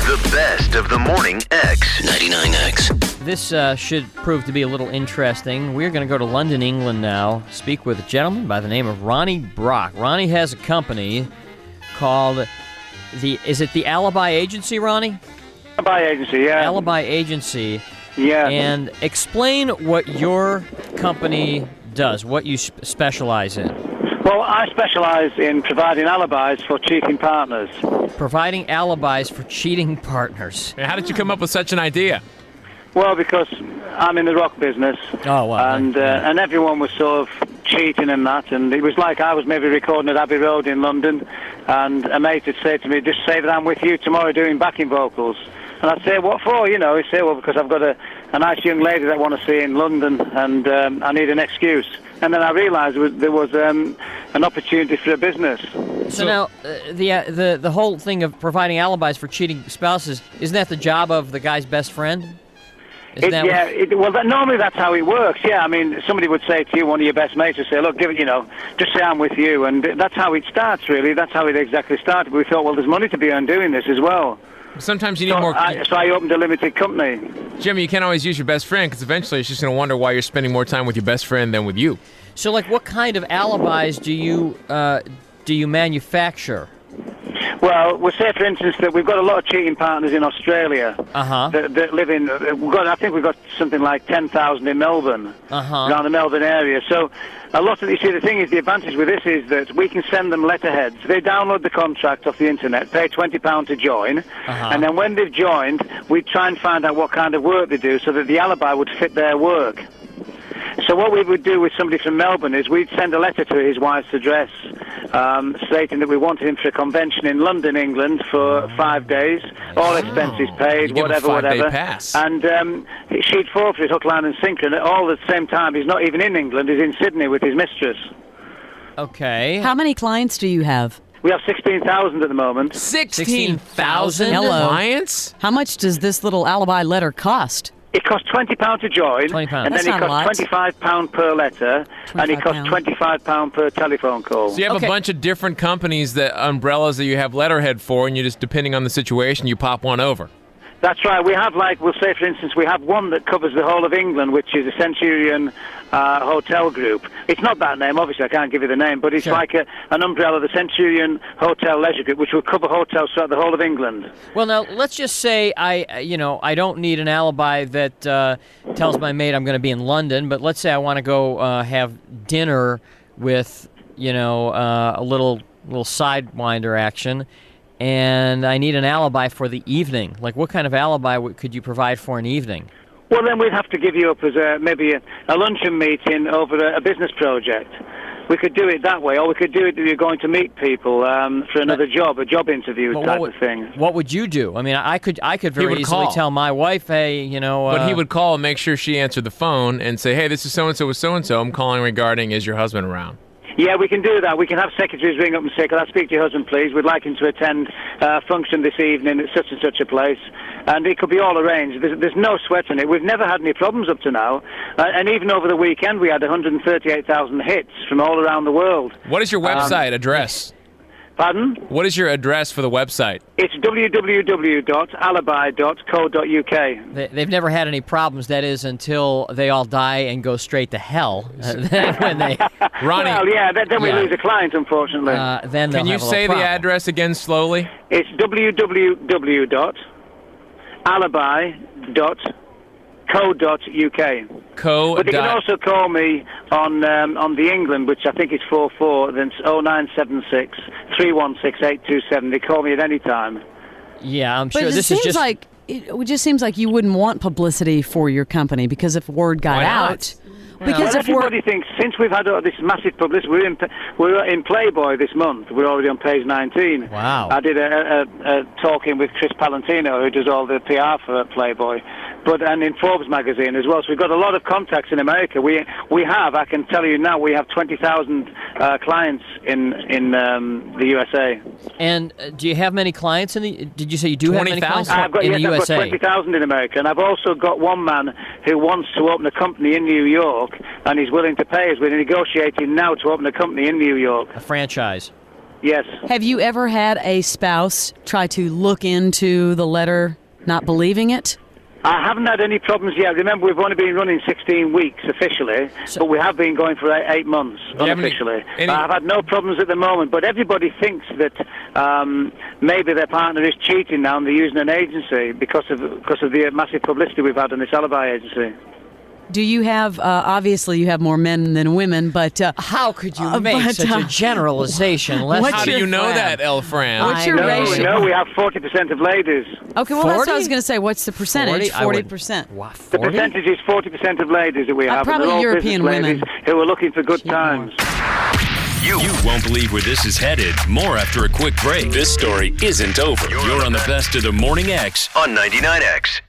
The best of the morning X. 99X. This should prove to be a little interesting. We're going to go to London, England now, speak with a gentleman by the name of Ronnie Brock. Ronnie has a company called is it the Alibi Agency, Ronnie? Alibi Agency, yeah. Alibi Agency. Yeah. And explain what your company does, what you specialize in. Well, I specialize in providing alibis for cheating partners. Providing alibis for cheating partners. How did you come up with such an idea? Well, because I'm in the rock business. Oh, wow. And everyone was sort of cheating and that, and it was like I was maybe recording at Abbey Road in London, and a mate would say to me, just say that I'm with you tomorrow doing backing vocals. And I'd say, what for? You know, he'd say, well, because I've got a nice young lady that I want to see in London, and I need an excuse. And then I realised there was an opportunity for a business. So now, the whole thing of providing alibis for cheating spouses, isn't that the job of the guy's best friend? Normally that's how it works. Yeah, I mean, somebody would say to you, one of your best mates would say, look, just say I'm with you, and that's how it starts. Really, that's how it exactly started. We thought, well, there's money to be earned doing this as well. Sometimes you need more. So I opened a limited company. Jimmy, you can't always use your best friend because eventually it's just going to wonder why you're spending more time with your best friend than with you. So, like, what kind of alibis do you manufacture? Well, we'll say, for instance, that we've got a lot of cheating partners in Australia that live in. I think we've got something like 10,000 in Melbourne, around the Melbourne area. So, a lot of the thing is, the advantage with this is that we can send them letterheads. They download the contract off the internet, pay £20 to join, and then when they've joined, we try and find out what kind of work they do, so that the alibi would fit their work. So what we would do with somebody from Melbourne is we'd send a letter to his wife's address stating that we wanted him for a convention in London, England for 5 days, all expenses paid, whatever. Pass. And she'd forfeit hook, line and sinker, and all at the same time he's not even in England, he's in Sydney with his mistress. Okay. How many clients do you have? We have 16,000 at the moment. 16,000 Hello. clients? How much does this little alibi letter cost? It costs £20 to join, £20. and That's then it not a lot. costs £25 per letter, and it costs £25 per telephone call. So you have a bunch of different companies, umbrellas that you have letterhead for, and you just, depending on the situation, you pop one over. That's right. We have, we'll say, for instance, we have one that covers the whole of England, which is a Centurion Hotel Group. It's not that name, obviously, I can't give you the name, but it's like an umbrella, the Centurion Hotel Leisure Group, which will cover hotels throughout the whole of England. Well, now, let's just say I don't need an alibi that tells my mate I'm going to be in London, but let's say I want to go have dinner with, a little sidewinder action, and I need an alibi for the evening. Like, what kind of alibi could you provide for an evening? Well, then we'd have to give you up as maybe a luncheon meeting over a business project. We could do it that way, or we could do it that you're going to meet people for another job, a job interview type of thing. What would you do? I mean, I could very easily tell my wife, hey, But he would call and make sure she answered the phone and say, hey, this is so-and-so with so-and-so. I'm calling regarding, is your husband around? Yeah, we can do that. We can have secretaries ring up and say, could I speak to your husband, please? We'd like him to attend a function this evening at such and such a place. And it could be all arranged. There's no sweat in it. We've never had any problems up to now. And even over the weekend, we had 138,000 hits from all around the world. What is your website address? Pardon? What is your address for the website? It's www.alibi.co.uk. They've never had any problems, that is, until they all die and go straight to hell. When they, Ronnie. Well, yeah, then we lose a client, unfortunately. Then Can you say the address again slowly? It's www.alibi.co.uk. But you can also call me on the England, which I think is 44, then it's 0976 316 827. They call me at any time. Yeah, I'm sure but this is just... it just seems like you wouldn't want publicity for your company, because if word got out... Because everybody thinks, since we've had all this massive publicity, we're in Playboy this month. We're already on page 19. Wow. I did a talking with Chris Palantino, who does all the PR for Playboy, and in Forbes magazine as well. So we've got a lot of contacts in America. We have, I can tell you now, we have 20,000 clients in the USA. And do you have many clients did you say you do have many clients I've got in the USA? I've got 20,000 in America, and I've also got one man who wants to open a company in New York, and he's willing to pay us. We're negotiating now to open a company in New York. A franchise. Yes. Have you ever had a spouse try to look into the letter, not believing it? I haven't had any problems yet. Remember, we've only been running 16 weeks officially, but we have been going for 8 months unofficially. I've had no problems at the moment, but everybody thinks that maybe their partner is cheating now and they're using an agency because of the massive publicity we've had on this Alibi Agency. Do you have, obviously you have more men than women, but... how could you make such a generalization? How do you know that, El Fran? What's your ratio? No, we have 40% of ladies. Okay, well, 40? That's what I was going to say. What's the percentage? 40%. Wow, 40? The percentage is 40% of ladies that we have. Probably all European women. Who are looking for good times. You won't believe where this is headed. More after a quick break. This story isn't over. You're on the best of the Morning X on 99X.